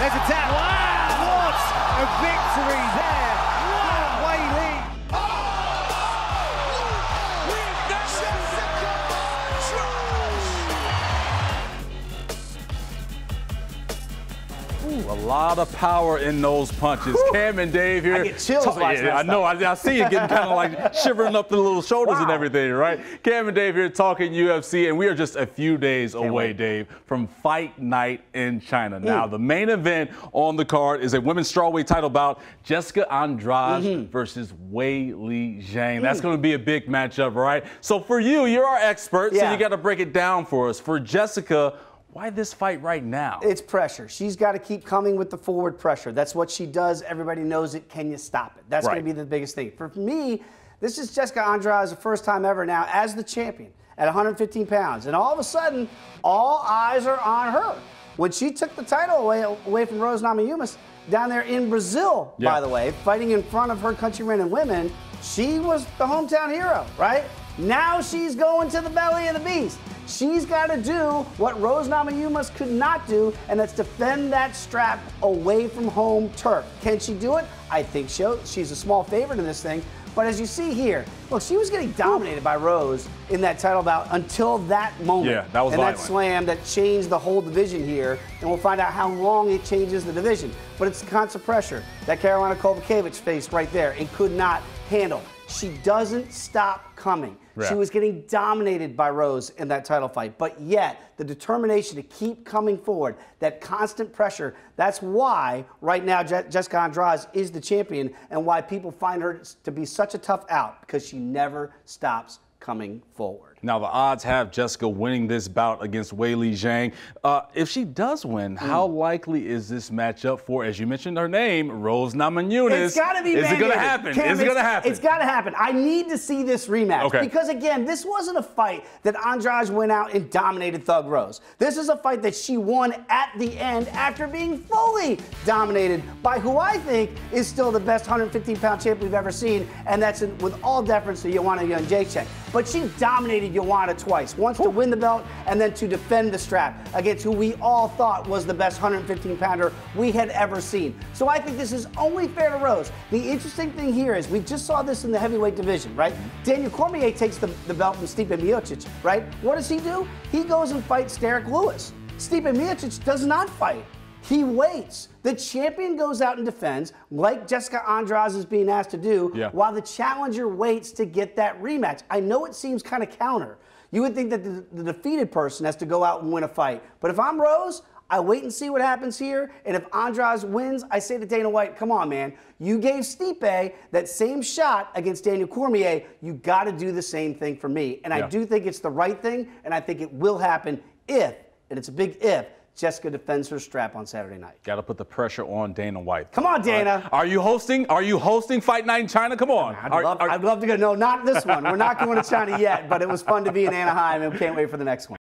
There's a tap. Wow! What a victory there. Wow! Weili. Ooh, a lot of power in those punches. Whew. Cam and Dave here. I get chills watching that I know. I see you getting kind of like shivering up the little shoulders and everything, right? Cam and Dave here talking UFC, and we are just a few days away, Dave, from Fight Night in China. Now, the main event on the card is a women's strawweight title bout, Jessica Andrade versus Weili Zhang. That's going to be a big matchup, right? So for you, you're our expert, so you got to break it down for us. For Jessica, why this fight right now? It's pressure. She's got to keep coming with the forward pressure. That's what she does. Everybody knows it. Can you stop it? That's going to be the biggest thing. For me, this is Jessica Andrade's first time ever now as the champion at 115 pounds. And all of a sudden, all eyes are on her. When she took the title away from Rose Namajunas down there in Brazil, by the way, fighting in front of her countrymen and women, she was the hometown hero, right? Now she's going to the belly of the beast. She's got to do what Rose Namajunas could not do, and that's defend that strap away from home turf. Can she do it? I think so. She's a small favorite in this thing. But as you see here, look, she was getting dominated by Rose in that title bout until that moment. Yeah, that was violent. That slam that changed the whole division here, and we'll find out how long it changes the division. But it's the constant pressure that Karolina Kowalkiewicz faced right there and could not handle. She doesn't stop coming. She was getting dominated by Rose in that title fight, but yet the determination to keep coming forward, that constant pressure, that's why right now Jessica Andrade is the champion and why people find her to be such a tough out, because she never stops coming forward. Now, the odds have Jessica winning this bout against Weili Zhang. If she does win, how likely is this matchup for, as you mentioned her name, Rose Namajunas? It's got to be Is it going to happen? Is it going to happen? It's got to happen. I need to see this rematch. Because, again, this wasn't a fight that Andrade went out and dominated Thug Rose. This is a fight that she won at the end after being fully dominated by who I think is still the best 115-pound champion we've ever seen, and that's with all deference to Joanna Jędrzejczyk. But she dominated Joanna twice, once to win the belt and then to defend the strap against who we all thought was the best 115-pounder we had ever seen. So I think this is only fair to Rose. The interesting thing here is we just saw this in the heavyweight division, right? Daniel Cormier takes the belt from Stipe Miocic, right? What does he do? He goes and fights Derek Lewis. Stipe Miocic does not fight. He waits. The champion goes out and defends, like Jessica Andrade is being asked to do, while the challenger waits to get that rematch. I know it seems kind of counter. You would think that the defeated person has to go out and win a fight. But if I'm Rose, I wait and see what happens here. And if Andrade wins, I say to Dana White, come on, man. You gave Stipe that same shot against Daniel Cormier. You got to do the same thing for me. And I do think it's the right thing, and I think it will happen if, and it's a big if, Jessica defends her strap on Saturday night. Got to put the pressure on Dana White. Come on, Dana. Are you hosting? Are you hosting Fight Night in China? Come on. I'd love to go. No, not this one. We're not going to China yet, but it was fun to be in Anaheim, and we can't wait for the next one.